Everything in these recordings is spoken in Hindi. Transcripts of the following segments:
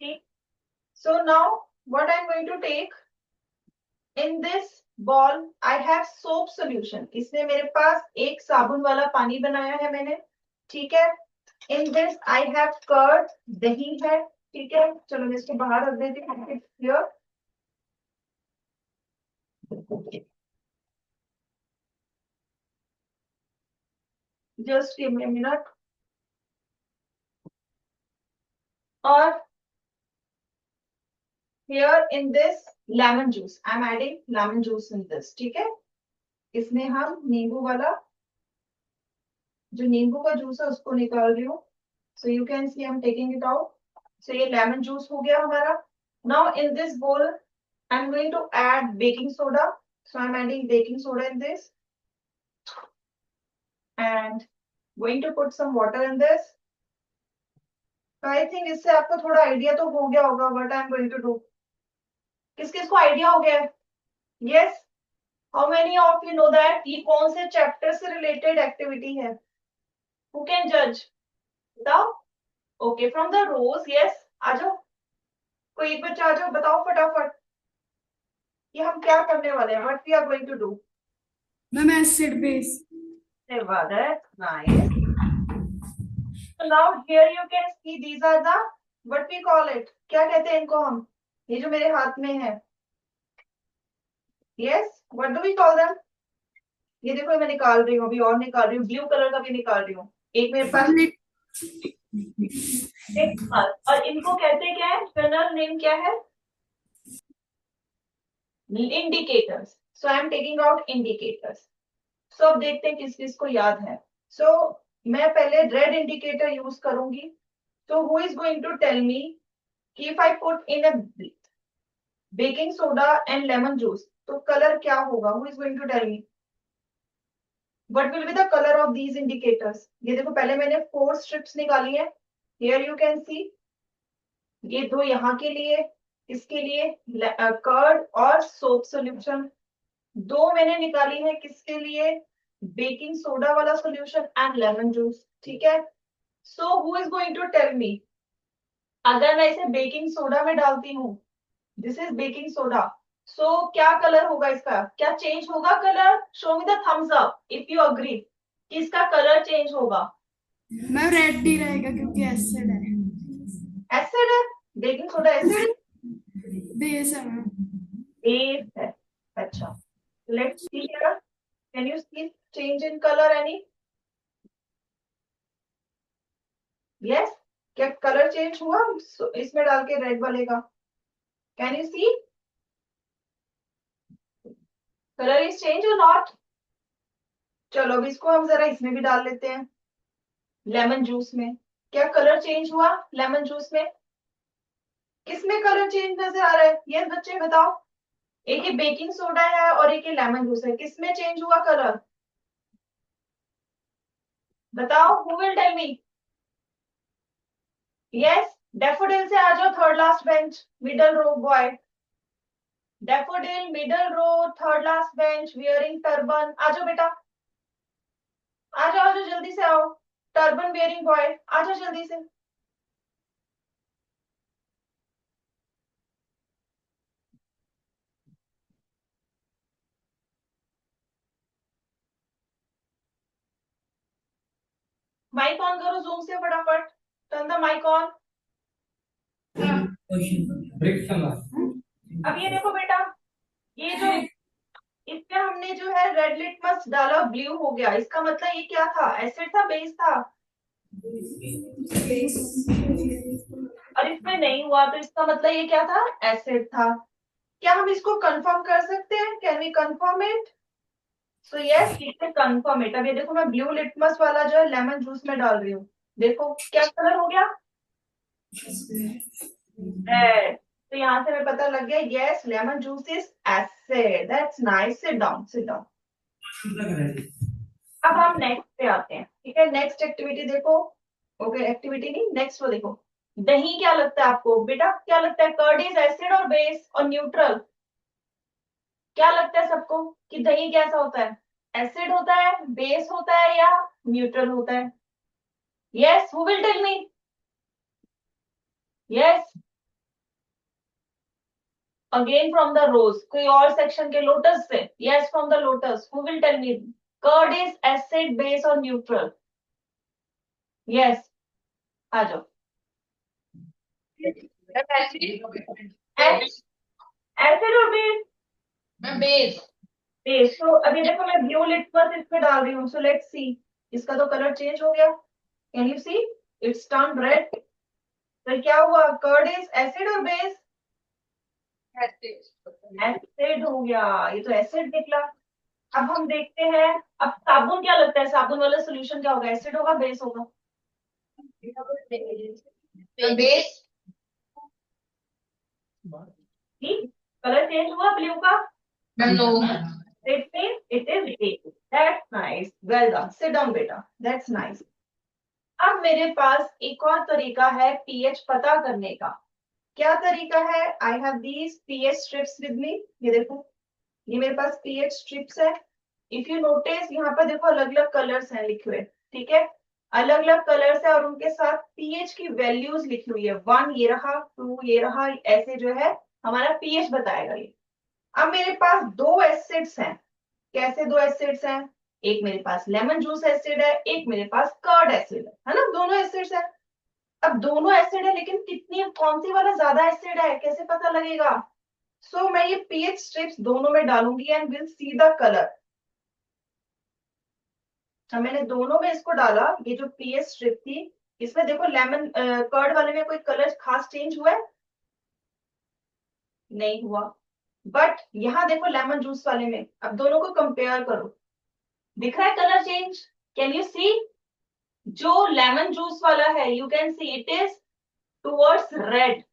ठीक. So now what I'm going to take in this ball, I have soap solution. इसमें मेरे पास एक साबुन वाला पानी बनाया है मैंने. ठीक है. In this I have curd, दही है. ठीक है. चलो मैं इसको बाहर रख देती हूँ. Here. Just give me a minute. और here in this lemon juice, I'm adding lemon juice in this. ठीक है. इसमें हम नींबू वाला जो नींबू का जूस है उसको निकाल रही हूँ. So you can see I'm taking it out. So ये lemon juice हो गया हमारा. Now in this bowl I'm going to add baking soda. So I'm adding baking soda in this and going to put some water in this. So I think इससे आपको थोड़ा आइडिया तो हो गया होगा what I'm going to do. किस किस को आइडिया हो गया है? Yes. How many of you know that ये कौन से चैप्टर से रिलेटेड एक्टिविटी है? Who can judge? बताओ. Okay, from the rows. Yes. आ जाओ. कोई एक बच्चा आ जाओ. बताओ फटाफट कि हम क्या करने वाले हैं. What we are going to do? Ma'am acid base. That's nice. So now here you can see these are the what we call it. क्या कहते हैं इनको हम? ये जो मेरे हाथ में है. Yes. What do we call them? ये देखो मैं निकाल रही हूँ. अभी और निकाल रही हूँ. ब्लू कलर का भी निकाल रही हूँ. एक मेरे पास. और इनको कहते क्या है? जनरल नेम क्या है? Indicators. So I am taking out indicators. So अब देखते हैं किस किस को याद है. सो मैं पहले रेड इंडिकेटर यूज करूंगी. So who is going to tell me if I put in a baking soda and lemon juice, तो color क्या होगा? Who is going to tell me? What will be the color of these indicators? ये देखो पहले मैंने 4 strips निकाली है. Here you can see. ये दो यहाँ के लिए, इसके लिए कर्ड और सोप सोल्यूशन. दो मैंने निकाली है किसके लिए? बेकिंग सोडा वाला सोल्यूशन एंड लेमन जूस. ठीक है. So who is going to tell me अगर मैं इसे बेकिंग सोडा में डालती हूँ. This is baking soda. So क्या कलर होगा इसका? क्या चेंज होगा colour? Show me the thumbs up if you agree कि इसका कलर चेंज होगा. मैम रेड ही रहेगा क्योंकि एसिड है. एसिड है. बेकिंग सोडा एसिड बेस है मैम. बेस है. अच्छा. Let's see here. Can you see change in colour any? Yes. क्या कलर चेंज हुआ इसमें डाल के रेड वाले का? Can you see colour is change और नॉट? चलो अब इसको हम जरा इसमें भी डाल लेते हैं. लेमन जूस में क्या कलर चेंज हुआ? लेमन जूस में किसमें कलर चेंज नजर आ रहा है? ये बच्चे बताओ. एक ही बेकिंग सोडा है और एक ही लेमन जूस है. किसमें चेंज हुआ कलर? बताओ. Who will tell me? Yes. Daffodil से आ जाओ. Third last bench middle row boy. Daffodil middle row third last bench wearing turban. आ जाओ बेटा. आ जाओ जल्दी से आओ. टर्बन वियरिंग बॉय आ जाओ जल्दी से. माइक ऑन करो जूम से फटाफट. Turn the mic on. अब ये देखो बेटा. ये जो इसमें हमने जो है रेड लिटमस डाला ब्लू हो गया. इसका मतलब ये क्या था? एसिड था बेस था? और इसमें नहीं हुआ तो इसका मतलब ये क्या था? एसिड था. क्या हम इसको कंफर्म कर सकते हैं? Can we confirm it? So yes we can confirm it. अब ये देखो मैं ब्लू लिटमस वाला जो है लेमन जूस में डाल रही हूँ. देखो क्या कलर हो गया? रेड. तो यहाँ से हमें पता लग गया yes lemon juice is acid. That's nice. Sit down sit down. अब हम नेक्स्ट पे आते हैं. ठीक है. नेक्स्ट एक्टिविटी देखो. ओके एक्टिविटी नहीं नेक्स्ट वो देखो. दही क्या लगता है आपको बेटा? क्या लगता है? कर्ड इज एसिड और बेस और न्यूट्रल? क्या लगता है सबको कि दही कैसा होता है? एसिड होता है, बेस होता है या न्यूट्रल होता है? Yes. Who will tell me? Yes. Again from the rose, कोई और सेक्शन के, लोटस से, yes from the lotus, who will tell me curd is acid base और न्यूट्रल? यस, आ जाओ। एसिड और बेस? बेस। बेस। तो अभी देखो मैं ब्लू लिटमस इस पे डाल रही हूँ, सो लेट्स सी, इसका तो कलर चेंज हो गया, can you see, it's turn red. तो क्या हुआ, कर्ड इज एसिड और बेस? एसिड हो गया, ये तो एसिड निकला। अब हम देखते हैं, अब साबुन क्या लगता है, साबुन वाला सोल्यूशन क्या होगा, एसिड होगा बेस होगा? बेस। ठीक, कलर चेंज हुआ ब्लू का, no. it means it is base. That's nice, well done, sit down बेटा, that's nice। अब मेरे पास एक और तरीका है पीएच पता करने का। क्या तरीका है, I have these pH strips with me, ये देखो, ये मेरे पास पीएच स्ट्रिप्स है। इफ यू नोटिस यहाँ पर देखो अलग अलग कलर्स हैं लिखे हुए, ठीक है, अलग अलग कलर्स है और उनके साथ पीएच की वैल्यूज लिखी हुई है, 1 ये रहा, 2 ये रहा, ऐसे जो है हमारा पीएच बताएगा ये। अब मेरे पास दो एसिड्स हैं, कैसे दो एसिड्स हैं, एक मेरे पास लेमन जूस एसिड है, एक मेरे पास कर्ड एसिड है ना, दोनों एसिड्स है। अब दोनों एसिड है लेकिन कितनी, कौन सी वाला ज्यादा एसिड है, कैसे पता लगेगा? सो मैं ये पीएच स्ट्रिप्स दोनों में डालूंगी and will see the colour. मैंने दोनों में इसको डाला, ये जो पीएच स्ट्रिप थी, इसमें देखो लेमन कर्ड वाले में कोई कलर खास चेंज हुआ है? नहीं हुआ। बट यहाँ देखो लेमन जूस वाले में, अब दोनों को कंपेयर करो, दिख रहा है कलर चेंज, कैन यू सी? जो लेमन जूस वाला है, you can see it is towards red,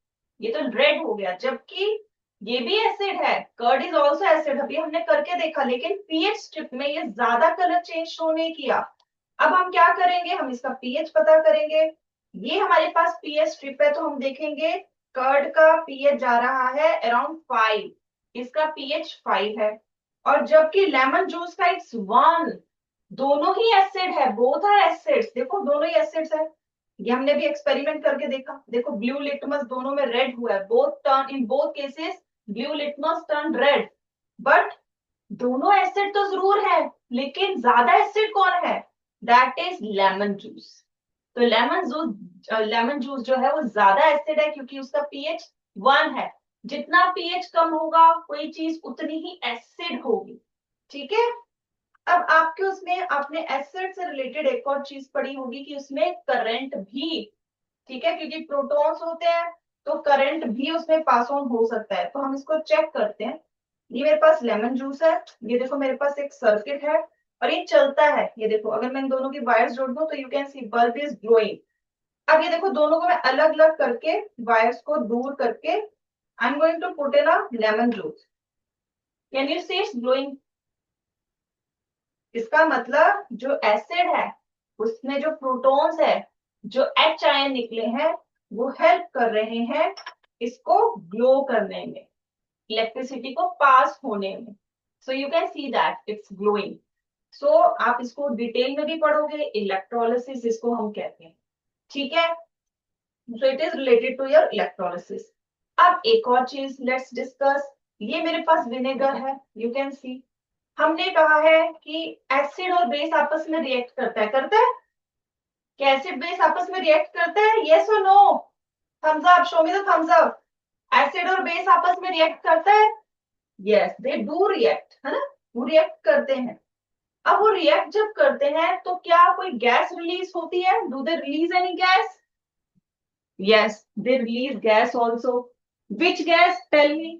ये तो रेड हो गया, जबकि ये भी एसिड है, कर्ड इज ऑल्सो एसिड, अभी हमने करके देखा, लेकिन पीएच स्ट्रिप में ये ज्यादा कलर चेंज शो नहीं किया। अब हम क्या करेंगे, हम इसका पीएच पता करेंगे। ये हमारे पास पीएच स्ट्रिप है, तो हम देखेंगे कर्ड का पीएच जा रहा है अराउंड 5, इसका पीएच 5 है, और जबकि लेमन जूस का इट्स 1, दोनों ही एसिड है, बोथ आर एसिड्स, देखो दोनों ही एसिड्स है। ये हमने भी एक्सपेरिमेंट करके देखा, देखो ब्लू लिटमस दोनों में रेड हुआ है, both turn in both cases blue litmus turn red. But दोनों एसिड तो जरूर है, लेकिन ज्यादा एसिड कौन है, दैट इज लेमन जूस। तो लेमन जूस जो है वो ज्यादा एसिड है, क्योंकि उसका पीएच 1 है। जितना पीएच कम होगा कोई चीज उतनी ही एसिड होगी, ठीक है। अब आपके उसमें आपने एसिड से रिलेटेड एक और चीज पढ़ी होगी कि उसमें करंट भी, ठीक है, क्योंकि प्रोटॉन्स होते हैं तो करंट भी उसमें पास ऑन हो सकता है। तो हम इसको चेक करते हैं, ये मेरे पास लेमन जूस है, ये देखो मेरे पास एक सर्किट है और ये चलता है, ये देखो अगर मैं इन दोनों की वायर्स जोड़ दूं तो you can C bulb is glowing. अब ये देखो दोनों को मैं अलग अलग करके वायर्स को दूर करके I am going to put in a lemon juice, can you see it's glowing? इसका मतलब जो एसिड है उसमें जो प्रोटॉन्स है, जो एच आयन निकले हैं, वो हेल्प कर रहे हैं इसको ग्लो करने में, इलेक्ट्रिसिटी को पास होने में। So you can see that it's glowing. सो आप इसको डिटेल में भी पढ़ोगे, इलेक्ट्रोलिसिस इसको हम कहते हैं, ठीक है। So it is related to your electrolysis. अब एक और चीज लेट्स डिस्कस, ये मेरे पास विनेगर है, यू कैन सी, हमने कहा है कि एसिड और बेस आपस में रिएक्ट करता है, क्या एसिड बेस आपस में रिएक्ट करता है, यस और no? Thumbs up, show me the thumbs up. Acid और बेस आपस में रिएक्ट करता है, यस दे डू रिएक्ट, है ना, वो रिएक्ट करते हैं। अब वो रिएक्ट जब करते हैं तो क्या कोई गैस रिलीज होती है, do they release any gas? Yes they release gas also, which gas, tell me?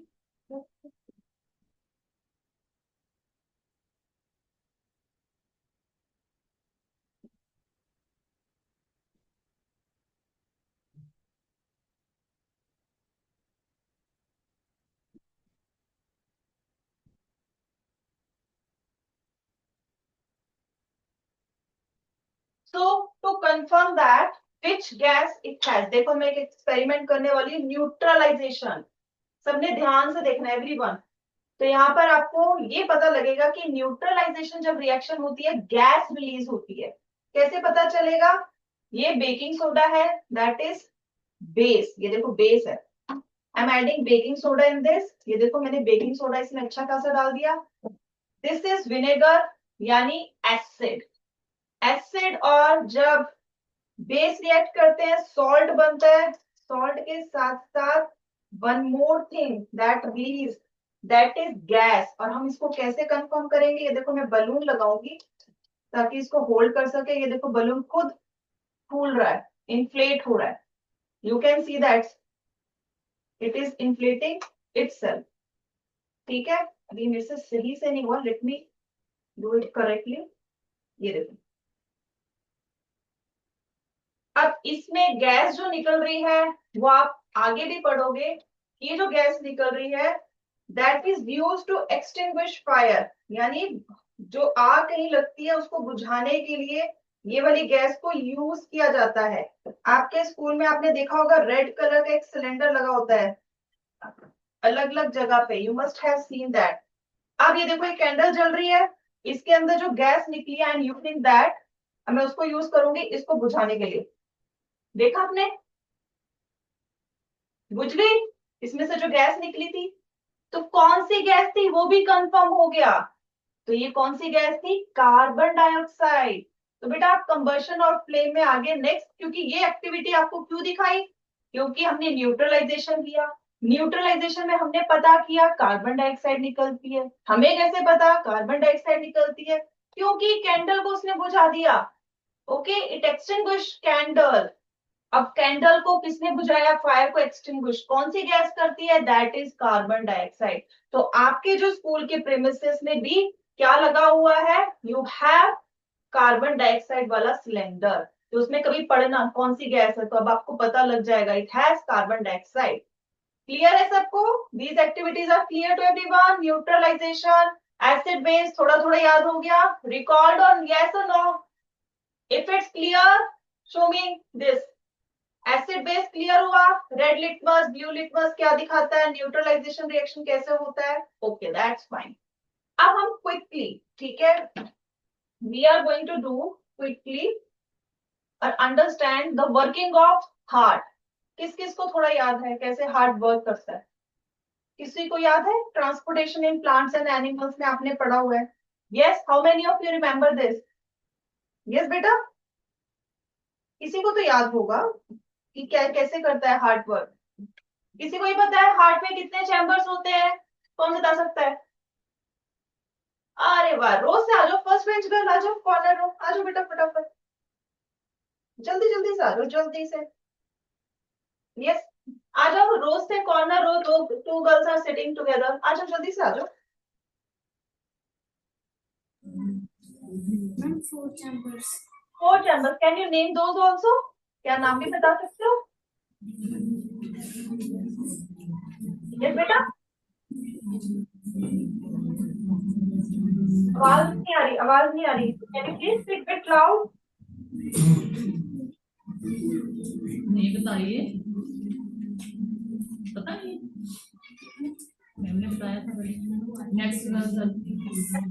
So to confirm that which gas it has, देखो मैं एक एक्सपेरिमेंट करने वाली, न्यूट्रलाइजेशन, सबने ध्यान से देखना एवरीवन। तो यहाँ पर आपको ये पता लगेगा कि न्यूट्रलाइजेशन जब रिएक्शन होती है गैस रिलीज होती है, कैसे पता चलेगा? ये बेकिंग सोडा है, दैट इज बेस, ये देखो बेस है, I am adding baking soda in this. ये देखो मैंने बेकिंग सोडा इसमें अच्छा खासा डाल दिया। दिस इज विनेगर यानी एसिड। एसिड और जब बेस रिएक्ट करते हैं सॉल्ट बनता है। सॉल्ट के साथ साथ one more thing that release that is gas. और हम इसको कैसे कंफर्म करेंगे? ये देखो मैं बलून लगाऊंगी ताकि इसको होल्ड कर सके। ये देखो बलून खुद फूल रहा है, इन्फ्लेट हो रहा है। You can see that it is inflating itself. ठीक है, अभी मेरे से सही से नहीं हुआ, let me do it correctly. ये देखो अब इसमें गैस जो निकल रही है वो आप आगे भी पढ़ोगे। ये जो गैस निकल रही है that is use to extinguish fire, यानी जो आग कहीं लगती है उसको बुझाने के लिए ये वाली गैस को यूज किया जाता है। आपके स्कूल में आपने देखा होगा रेड कलर का एक सिलेंडर लगा होता है अलग अलग जगह पे, you must have seen that. अब ये देखो ये कैंडल जल रही है, इसके अंदर जो गैस निकली है आई एम यूजिंग दैट, मैं उसको यूज करूंगी इसको बुझाने के लिए। देखा आपने, बुझ गई इसमें से जो गैस निकली थी। तो कौन सी गैस थी वो भी कंफर्म हो गया। तो ये कौन सी गैस थी? Carbon dioxide. तो बेटा आप कंबशन और फ्लेम में आगे नेक्स्ट, क्योंकि ये एक्टिविटी आपको क्यों दिखाई? क्योंकि हमने न्यूट्रलाइजेशन किया। न्यूट्रलाइजेशन में हमने पता किया कार्बन डाइऑक्साइड निकलती है। हमें कैसे पता कार्बन डाइऑक्साइड निकलती है? क्योंकि कैंडल को उसने बुझा दिया। Okay, it extinguish candle. अब कैंडल को किसने बुझाया? फायर को एक्सटिंग्विश कौन सी गैस करती है? That is carbon dioxide. तो आपके जो स्कूल के प्रेमिसेस में भी क्या लगा हुआ है? यू हैव कार्बन डाइऑक्साइड वाला सिलेंडर। तो उसमें कभी पढ़ना कौन सी गैस है तो अब आपको पता लग जाएगा, it has carbon dioxide. Clear है सबको? These activities are clear to everyone. Neutralization, acid base थोड़ा थोड़ा याद हो गया। रिकॉर्ड ऑन यस और no? If it's clear show me this. Acid base clear हुआ? रेड लिटमस ब्लू लिटमस क्या दिखाता है? न्यूट्रलाइजेशन रिएक्शन कैसे होता है? Okay that's fine. अब हम क्विकली, ठीक है, we are going to do quickly और understand the working of heart. किस किस को थोड़ा याद है कैसे हार्ट वर्क करता है? किसी को याद है? Transportation in plants and animals में आपने पढ़ा हुआ है। Yes, how many of you remember this? Yes बेटा, किसी को तो याद होगा कि क्या कैसे करता है हार्ट वर्क। किसी को ही पता है हार्ट में कितने चैम्बर्स होते हैं? कौन बता सकता है? अरे वाह, रोज से आ जाओ, फर्स्ट बेंच गर्ल आ जाओ, कॉर्नर रो आ जाओ बेटा, फटाफट जल्दी जल्दी से आ जाओ, जल्दी से। यस, आ जाओ, रोज से कॉर्नर रो, दो two girls are sitting together, आ जाओ जल्दी से आ जाओ। Ma'am 4 chambers. 4 chambers, can you name those also? क्या नाम भी बता सकते हो? यस बेटा, आवाज नहीं आ रही, आवाज नहीं आ रही, can you please speak bit loud? नहीं बताइए, पता नहीं, मैंने बताया था। नेक्स्ट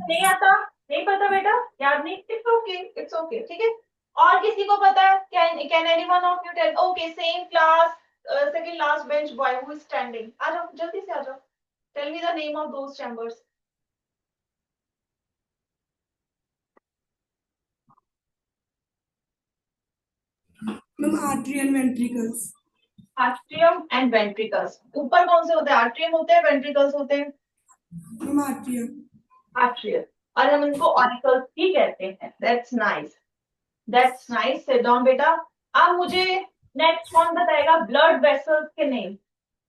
नहीं आता, नहीं पता बेटा, याद नहीं, इट्स ओके, इट्स ओके, ठीक है। और किसी को पता है? Can anyone of you tell? Okay, same class, second last bench boy who is standing, आ जाओ जल्दी से आ जाओ। Tell me the name of those chambers. Ma'am arterial ventricles. Atrium and ventricles. ऊपर कौन से होते हैं? आर्ट्रियम होते हैं, वेंट्रिकल्स होते हैं? Ma'am arterial. आर्ट्रियल, और हम इनको ऑरिकल्स भी कहते हैं। That's nice, that's nice, sit down बेटा। अब मुझे नेक्स्ट कौन बताएगा ब्लड वेसल्स के name?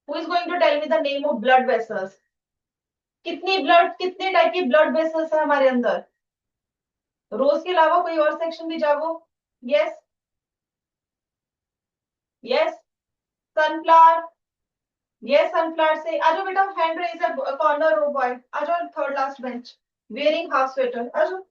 Who is going to tell me the name of blood vessels? कितने टाइप की ब्लड वेसल्स है हमारे अंदर? रोज के अलावा कोई और सेक्शन भी जागो। Yes yes, sunflower, yes sunflower से आ जाओ बेटा, हैंड रेज है कॉर्नर रो बॉय, आ जाओ third last bench, wearing half sweater, आ जाओ।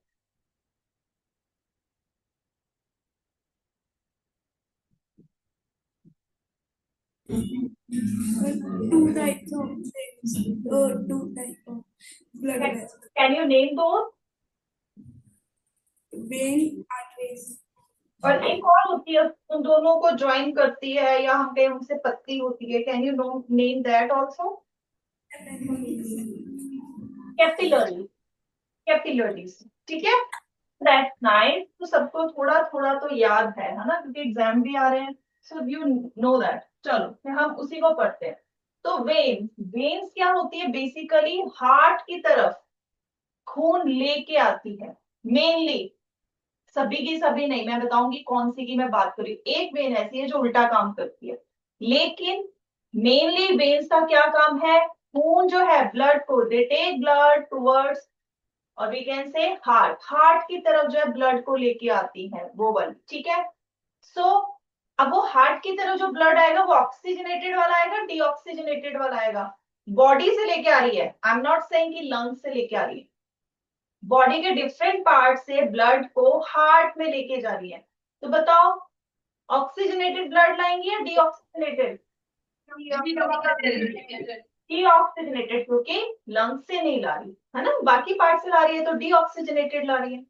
Two types of veins. Two types of blood vessels. Can you name दो? Vein arteries. और एक और होती है उन दोनों को ज्वाइन करती है, या हम कहें उनसे पत्ती होती है। Can you know name that also? Capillary, capillaries. ठीक है, दैट्स नाइस। तो सबको थोड़ा थोड़ा तो याद है ना, क्योंकि एग्जाम भी आ रहे हैं। So you know that. चलो फिर हम उसी को पढ़ते हैं। तो वेन्स, वेन्स क्या होती है? बेसिकली हार्ट की तरफ खून लेके आती है मेनली। सभी की सभी नहीं, मैं बताऊंगी कौन सी की मैं बात कर रही हूँ। एक वेन ऐसी है जो उल्टा काम करती है, लेकिन मेनली वेन्स का क्या काम है? खून जो है, ब्लड को, दे टेक ब्लड टुवर्ड्स, और we can say heart, heart की तरफ जो है ब्लड को लेके आती है वो वाली। ठीक है। सो अब वो हार्ट की तरफ जो ब्लड आएगा वो ऑक्सीजनेटेड वाला आएगा, डीऑक्सीजनेटेड वाला आएगा? बॉडी से लेके आ रही है, आई एम नॉट सेइंग कि लंग से लेके आ रही है। बॉडी के डिफरेंट पार्ट से ब्लड को हार्ट में लेके जा रही है। तो बताओ, ऑक्सीजनेटेड ब्लड लाएंगे या डीऑक्सीजनेटेड? डीऑक्सीजनेटेड, क्योंकि लंग से नहीं ला रही है ना, बाकी पार्ट से ला रही है, तो डीऑक्सीजनेटेड ला रही है।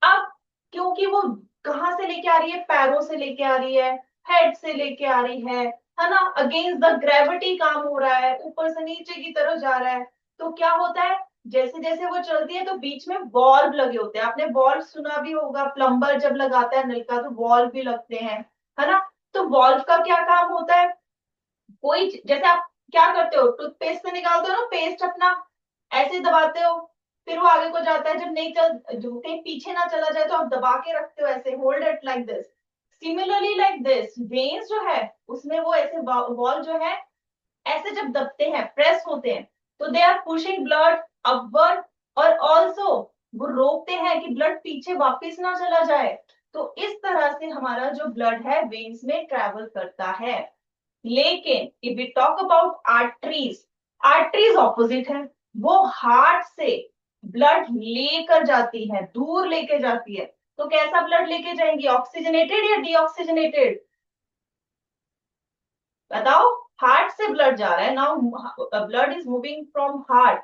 अब क्योंकि वो कहाँ से लेके आ रही है? पैरों से लेके आ रही है, हेड से लेके आ रही है ना? अगेंस्ट द ग्रेविटी काम हो रहा है, ऊपर से नीचे की तरफ जा रहा है। तो क्या होता है, जैसे जैसे वो चलती है तो बीच में वॉल्व लगे होते हैं। आपने वॉल्व सुना भी होगा, प्लम्बर जब लगाता है नलका तो वॉल्व भी लगते हैं, है ना? तो वॉल्व का क्या काम होता है? कोई जैसे आप क्या करते हो, टूथपेस्ट से निकालते हो ना पेस्ट अपना, ऐसे दबाते हो, फिर वो आगे को जाता है। जब नहीं चल, जो कहीं पीछे ना चला जाए तो आप दबा के रखते हो ऐसे, hold it like this. Similarly like this, veins जो है उसमें वो ऐसे वॉल जो है ऐसे जब दबते हैं, प्रेस होते हैं, तो they are pushing blood upward, और ऑल्सो वो रोकते हैं कि ब्लड पीछे वापस ना चला जाए। तो इस तरह से हमारा जो ब्लड है वेन्स में ट्रेवल करता है। लेकिन if we talk about arteries, arteries opposite है। वो हार्ट से ब्लड लेकर जाती है, दूर लेके जाती है। तो कैसा ब्लड लेके जाएंगी? ऑक्सीजनेटेड या डीऑक्सीजनेटेड? बताओ, हार्ट से ब्लड जा रहा है now, blood is moving from heart,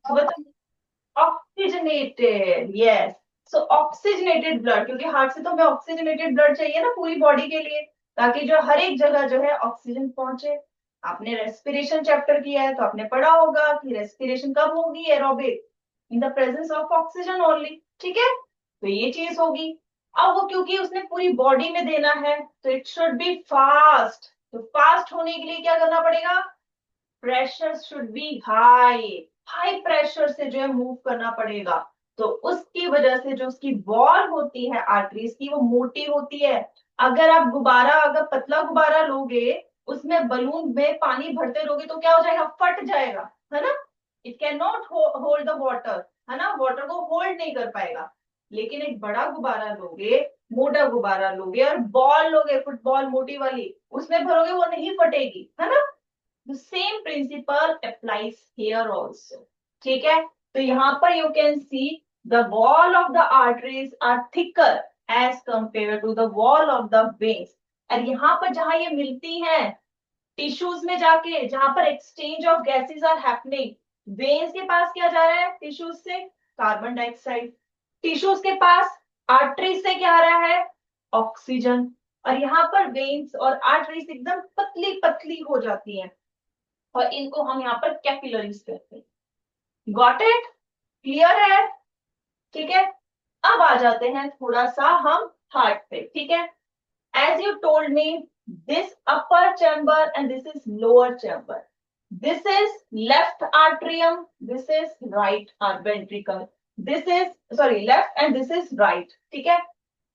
तो बताओ ऑक्सीजनेटेड। यस, सो ऑक्सीजनेटेड ब्लड, क्योंकि हार्ट से तो हमें ऑक्सीजनेटेड ब्लड चाहिए ना पूरी बॉडी के लिए, ताकि जो हर एक जगह जो है ऑक्सीजन पहुंचे। आपने रेस्पिरेशन चैप्टर किया है तो आपने पढ़ा होगा कि रेस्पिरेशन कब होगी? Aerobic, in the presence of oxygen only. ठीक है, तो ये चीज होगी। अब वो क्योंकि उसने पूरी बॉडी में देना है तो इट शुड बी फास्ट। तो फास्ट होने के लिए क्या करना पड़ेगा? Pressure should be high, high pressure से जो है मूव करना पड़ेगा। तो उसकी वजह से जो उसकी वॉल होती है आर्टरीज की, वो मोटी होती है। अगर आप गुब्बारा, अगर पतला गुब्बारा लोगे, उसमें बलून में पानी भरते रहोगे तो क्या हो जाएगा? फट जाएगा, है ना? It can not hold the water, है ना? वाटर को होल्ड नहीं कर पाएगा। लेकिन एक बड़ा गुब्बारा लोगे, मोटा गुब्बारा लोगे और बॉल लोगे, फुटबॉल मोटी वाली, उसमें भरोगे, वो नहीं फटेगी, है ना? The same principle applies here also. ठीक है, तो यहाँ पर you can see the wall of the arteries are thicker as compared to the wall of the veins. और यहाँ पर जहां ये मिलती हैं टिश्यूज में जाके, जहां पर exchange of gases are happening, veins के पास क्या जा रहा है टिश्यूज से? Carbon dioxide. टिश्यूज के पास आर्टरीज से क्या आ रहा है? ऑक्सीजन। और यहाँ पर वेन्स और आर्टरीज एकदम पतली पतली हो जाती हैं, और इनको हम यहाँ पर कैपिलरीज कहते हैं। Got it? क्लियर है? ठीक है, अब आ जाते हैं थोड़ा सा हम हार्ट पे। ठीक है, as you told me, this upper chamber and this is lower chamber, this is left atrium, this is right ventricle, this is sorry left and this is right. ठीक है,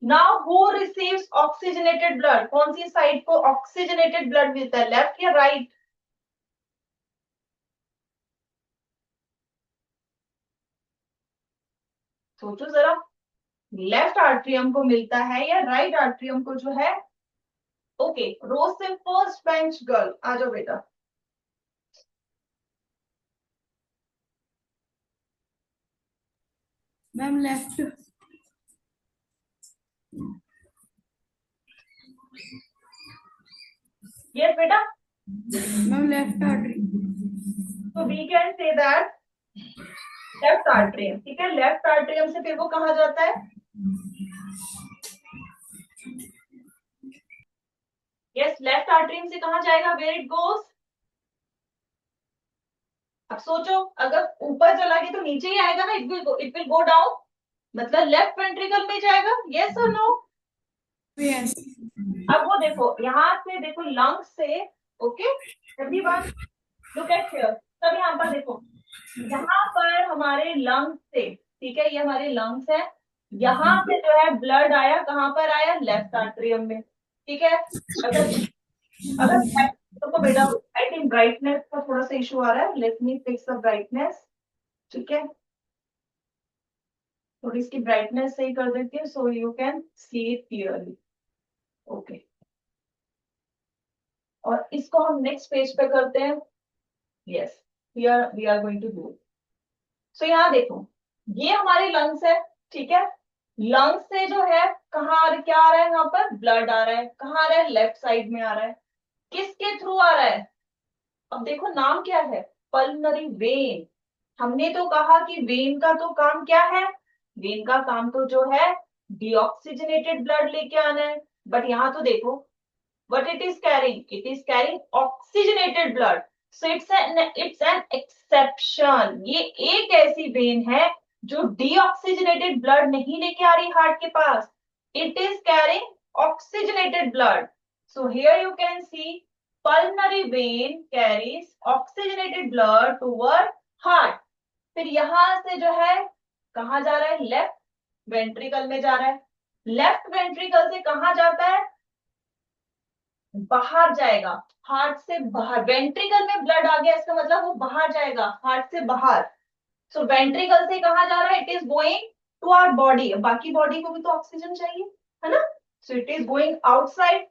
now who receives oxygenated blood? कौन सी साइड को ऑक्सीजनेटेड ब्लड मिलता है, लेफ्ट या राइट? सोचो जरा, लेफ्ट आर्ट्रियम को मिलता है या राइट आर्ट्रियम को जो है? ओके, रोज से फर्स्ट बेंच गर्ल आ जाओ बेटा। Ma'am left. यस बेटा, मैम लेफ्ट आर्टरी। तो we can say that left atrium. ठीक है, लेफ्ट आर्ट्रियम से फिर वो कहा जाता है यस, लेफ्ट आर्टरियम से कहाँ जाएगा, वेयर इट गोज। अब सोचो, अगर ऊपर चला गया तो नीचे ही आएगा ना, इट विल गो डाउन, मतलब लेफ्ट वेंट्रिकल में जाएगा, यस और नो। Yes. अब वो देखो, यहाँ से देखो लंग्स से, okay everyone look at here, तब यहाँ पर देखो, यहाँ पर हमारे लंग्स से, ठीक है, ये हमारे लंग्स है, यहाँ से जो है ब्लड आया, कहाँ पर आया, लेफ्ट आर्टरियम में, ठीक है। अगर अगर तो बेटा, आई थिंक ब्राइटनेस का थोड़ा सा इशू आ रहा है, let me fix the brightness, ठीक है, थोड़ी इसकी ब्राइटनेस सही कर देती हूँ, so you can see it clearly, okay. और इसको हम नेक्स्ट पेज पे करते हैं, yes we are going to do. So यहाँ देखो, ये हमारे लंग्स है, ठीक है, लंग्स से जो है कहाँ क्या आ रहा है, यहाँ पर ब्लड आ रहा है, कहाँ आ रहा है, लेफ्ट साइड में आ रहा है, किसके थ्रू आ रहा है, अब देखो नाम क्या है, पल्मोनरी वेन। हमने तो कहा कि वेन का तो काम क्या है, वेन का काम तो जो है डीऑक्सीजनेटेड ब्लड लेके आना है, बट यहाँ तो देखो what it is carrying, it is carrying oxygenated blood, so it's an exception। ये एक ऐसी वेन है जो डीऑक्सीजनेटेड ब्लड नहीं लेके आ रही हार्ट के पास, it is carrying oxygenated blood, so here you can see pulmonary vein carries oxygenated blood toward heart। फिर यहां से जो है कहाँ जा रहा है, लेफ्ट वेंट्रिकल में जा रहा है, लेफ्ट वेंट्रिकल से कहाँ जाता है, बाहर जाएगा, हार्ट से बाहर, वेंट्रिकल में ब्लड आ गया इसका मतलब वो बाहर जाएगा, हार्ट से बाहर। सो वेंट्रिकल से कहाँ जा रहा है, it is going to our body, बाकी बॉडी को भी तो ऑक्सीजन चाहिए, है ना, so it is going outside,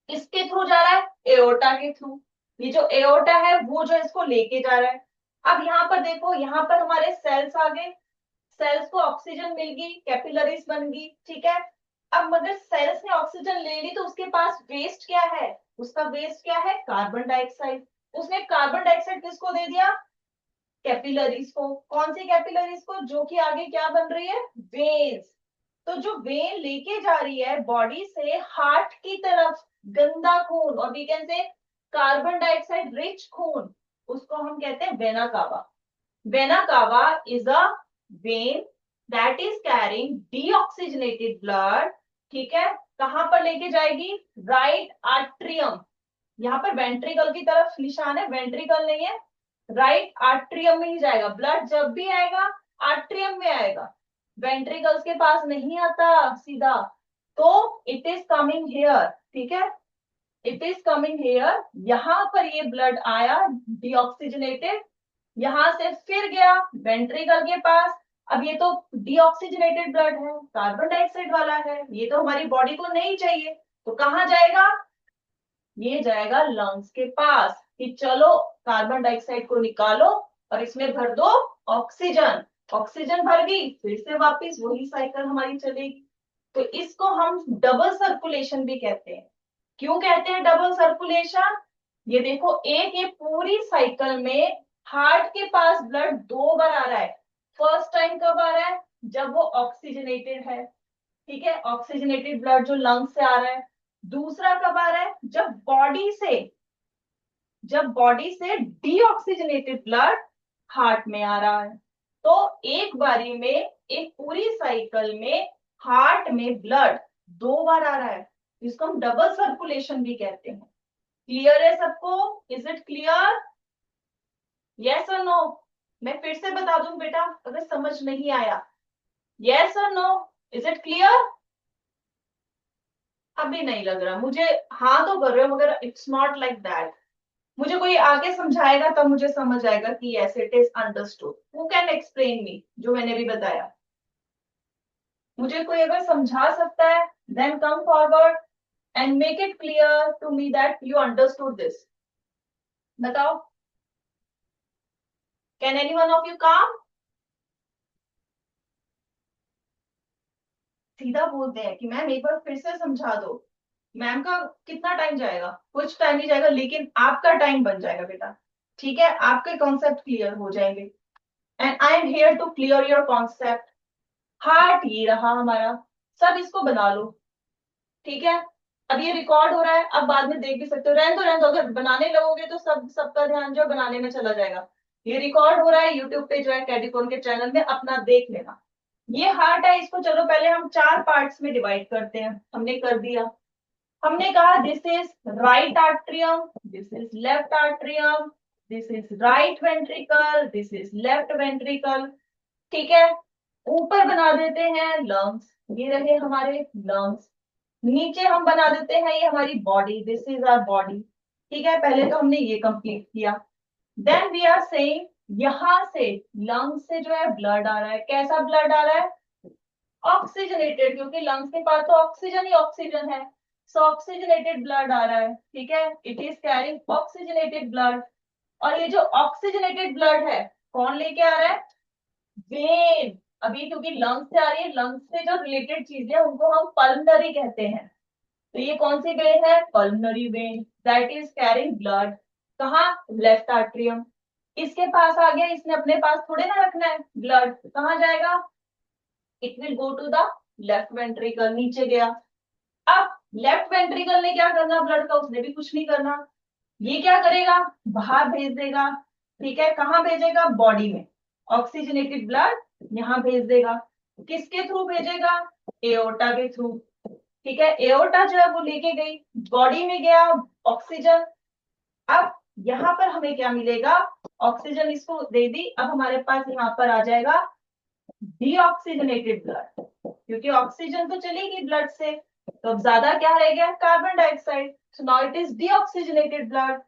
किसके थ्रू जा रहा है, एओर्टा के थ्रू, ये जो एओर्टा है वो जो इसको लेके जा रहा है। अब यहाँ पर देखो, यहाँ पर हमारे सेल्स आ गए, सेल्स को ऑक्सीजन मिल गई, कैपिलरीज बन गई, ठीक है। अब मगर सेल्स ने ऑक्सीजन ले ली तो उसके पास वेस्ट क्या है, उसका वेस्ट क्या है, कार्बन डाइऑक्साइड। उसने कार्बन डाइऑक्साइड किसको दे दिया, कैपिलरीज को, कौन सी कैपिलरीज को, जो कि आगे क्या बन रही है, वेन्स। तो जो वेन लेके जा रही है बॉडी से हार्ट की तरफ गंदा खून, और we can say carbon dioxide rich खून, उसको हम कहते हैं vena cava. Vena cava is a vein that is carrying deoxygenated blood, ठीक है, कहां पर लेके जाएगी, राइट आर्ट्रियम, यहाँ पर वेंट्रिकल की तरफ निशान है, वेंट्रिकल नहीं है, राइट आर्ट्रियम में ही जाएगा, ब्लड जब भी आएगा आर्ट्रियम में आएगा, वेंट्रिकल्स के पास नहीं आता सीधा, तो इट इज कमिंग हेयर, ठीक है, इट इज कमिंग हेयर, यहाँ पर ये ब्लड आया डीऑक्सीजनेटेड, यहां से फिर गया वेंट्रिकल के पास, अब ये तो डीऑक्सीजनेटेड ब्लड है, कार्बन डाइऑक्साइड वाला है, ये तो हमारी बॉडी को नहीं चाहिए, तो कहाँ जाएगा, ये जाएगा लंग्स के पास, कि चलो कार्बन डाइऑक्साइड को निकालो और इसमें भर दो ऑक्सीजन, ऑक्सीजन भर गई, फिर से वापस वही साइकिल हमारी चलेगी। तो इसको हम डबल सर्कुलेशन भी कहते हैं। क्यों कहते हैं डबल सर्कुलेशन, ये देखो एक ये पूरी साइकिल में हार्ट के पास ब्लड दो बार आ रहा है, फर्स्ट टाइम कब आ रहा है, जब वो ऑक्सीजनेटेड है, ठीक है, ऑक्सीजनेटेड ब्लड जो लंग से आ रहा है, दूसरा कब आ रहा है, जब बॉडी से डीऑक्सीजनेटेड ब्लड हार्ट में आ रहा है। तो एक बारी में, एक पूरी साइकिल में हार्ट में ब्लड दो बार आ रहा है, जिसको हम डबल सर्कुलेशन भी कहते हैं। क्लियर है सबको, इज इट क्लियर, यस और नो। मैं फिर से बता दूं बेटा अगर समझ नहीं आया, यस और नो, इज इट क्लियर। अभी नहीं लग रहा मुझे, हाँ तो कर रहे हो मगर इट्स नॉट लाइक दैट, मुझे कोई आगे समझाएगा तब मुझे समझ आएगा कि yes it is understood. Who can explain me, जो मैंने भी बताया, मुझे कोई अगर समझा सकता है then come forward and make it clear to me that you understood this, बताओ, can anyone of you come. सीधा बोलते हैं कि मैम एक बार फिर से समझा दो, मैम का कितना टाइम जाएगा, कुछ टाइम नहीं जाएगा, लेकिन आपका टाइम बन जाएगा बेटा, ठीक है, आपके कॉन्सेप्ट क्लियर हो जाएंगे, and I am here to clear your concept. Heart ये रहा हमारा, सब इसको बना लो, ठीक है। अब ये रिकॉर्ड हो रहा है, अब बाद में देख भी सकते हो, रहने दो, अगर बनाने लगोगे तो सबका ध्यान जो बनाने में चला जाएगा। ये रिकॉर्ड हो रहा है यूट्यूब पे जो है कैडिकॉन के चैनल में, अपना देख लेना। ये हार्ट है, इसको चलो पहले हम 4 पार्ट्स में डिवाइड करते हैं, हमने कर दिया। हमने कहा this is right atrium, this is left atrium, this is right ventricle, this is left ventricle. ठीक है, ऊपर बना देते हैं लंग्स, ये रहे हमारे लंग्स। नीचे हम बना देते हैं ये हमारी body, this is our body. ठीक है, पहले तो हमने ये कंप्लीट किया। देन वी आर सेइंग यहां से लंग्स से जो है ब्लड आ रहा है, कैसा ब्लड आ रहा है? ऑक्सीजनेटेड, क्योंकि लंग्स के पास तो ऑक्सीजन ही ऑक्सीजन है। सो ऑक्सीजनेटेड ब्लड आ रहा है। ठीक है, it is carrying oxygenated blood. और ये जो ऑक्सीजनेटेड ब्लड है कौन लेके आ रहा है? वेन। अभी क्योंकि लंग्स से आ रही है, लंग्स से जो रिलेटेड चीजें उनको हम पल्मनरी कहते हैं। तो ये कौन सी वेन है? Pulmonary vein, that is carrying blood. कहाँ? Left atrium. इसके पास आ गया, इसने अपने पास थोड़े ना रखना है ब्लड, कहाँ जाएगा? It will go to the left ventricle, नीचे गया। अब लेफ्ट वेंट्रिकल ने क्या करना ब्लड का? उसने भी कुछ नहीं करना। ये क्या करेगा? बाहर भेज देगा। ठीक है, कहाँ भेजेगा? बॉडी में। ऑक्सीजनेटेड ब्लड यहाँ भेज देगा। किसके थ्रू भेजेगा? एओर्टा के थ्रू। ठीक है, एओर्टा जो है वो लेके गई, बॉडी में गया ऑक्सीजन। अब यहाँ पर हमें क्या मिलेगा? ऑक्सीजन इसको दे दी, अब हमारे पास यहाँ पर आ जाएगा डीऑक्सीजनेटेड ब्लड, क्योंकि ऑक्सीजन तो चलेगी ब्लड से, तो अब ज्यादा क्या रह गया? Carbon dioxide. So now it is deoxygenated blood.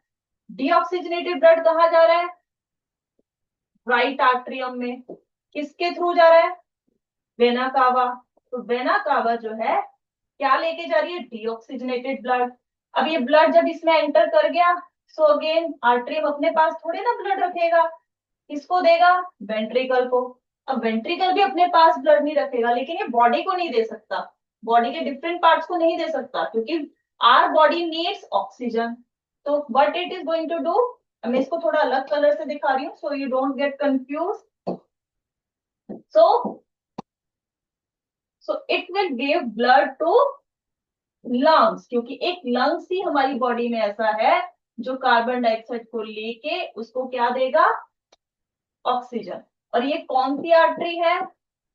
Deoxygenated blood कहाँ जा रहा है? राइट आर्ट्रियम में। किसके थ्रू जा रहा है? Vena cava. तो वेना कावा जो है क्या लेके जा रही है? Deoxygenated blood. अब ये ब्लड जब इसमें एंटर कर गया, सो अगेन आर्ट्रियम अपने पास थोड़े ना ब्लड रखेगा, किसको देगा? वेंट्रिकल को। अब वेंट्रिकल भी अपने पास ब्लड नहीं रखेगा, लेकिन ये बॉडी को नहीं दे सकता, बॉडी के डिफरेंट पार्ट्स को नहीं दे सकता, क्योंकि आर बॉडी नीड्स ऑक्सीजन। तो what it is going to do, मैं इसको थोड़ा अलग कलर से दिखा रही हूँ so you don't get confuse. So it will give blood to lungs, क्योंकि एक लंग्स ही हमारी बॉडी में ऐसा है जो कार्बन डाइऑक्साइड को लेके उसको क्या देगा? ऑक्सीजन। और ये कौन सी आर्टरी है?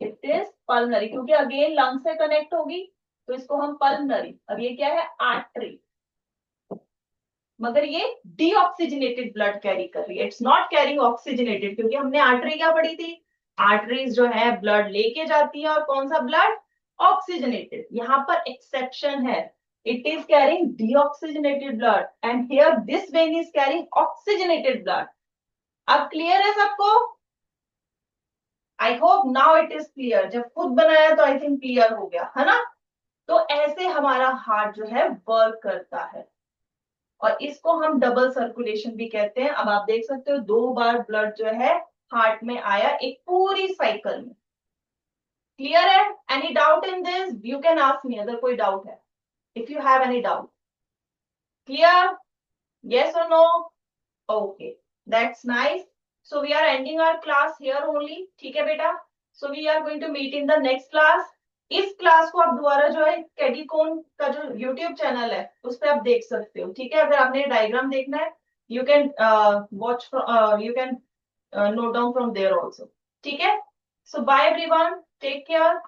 इट इज पल्मनरी, क्योंकि अगेन लंग से कनेक्ट होगी तो इसको हम पल्मनरी। अब ये क्या है? आर्टरी। मगर ये डीऑक्सीजनेटेड ब्लड कैरी कर रही है, इट्स नॉट कैरिंग ऑक्सीजनेटेड, क्योंकि हमने आर्टरी क्या पढ़ी थी? आर्टरीज जो है ब्लड लेके जाती है, और कौन सा ब्लड? ऑक्सीजनेटेड। यहाँ पर एक्सेप्शन है, it is carrying deoxygenated blood and here this when is carrying oxygenated blood. अब क्लियर है सबको? I hope now it is clear. जब खुद बनाया तो आई थिंक क्लियर हो गया है ना? तो ऐसे हमारा हार्ट जो है वर्क करता है, और इसको हम डबल सर्कुलेशन भी कहते हैं। अब आप देख सकते हो 2 बार ब्लड जो है हार्ट में आया एक पूरी साइकिल में। क्लियर है? Any doubt in this? You can ask me अगर कोई डाउट है, if you have any doubt. Clear? Yes और no? Okay, that's nice. So we are ending our class here only. ठीक है बेटा, so we are going to meet in the next class. इस क्लास को आप दोबारा जो है कैडिकॉन का जो यूट्यूब चैनल है उस पर आप देख सकते हो। ठीक है, अगर आपने डायग्राम देखना है you can watch, you can note down from there also. ठीक है, so bye everyone, take care.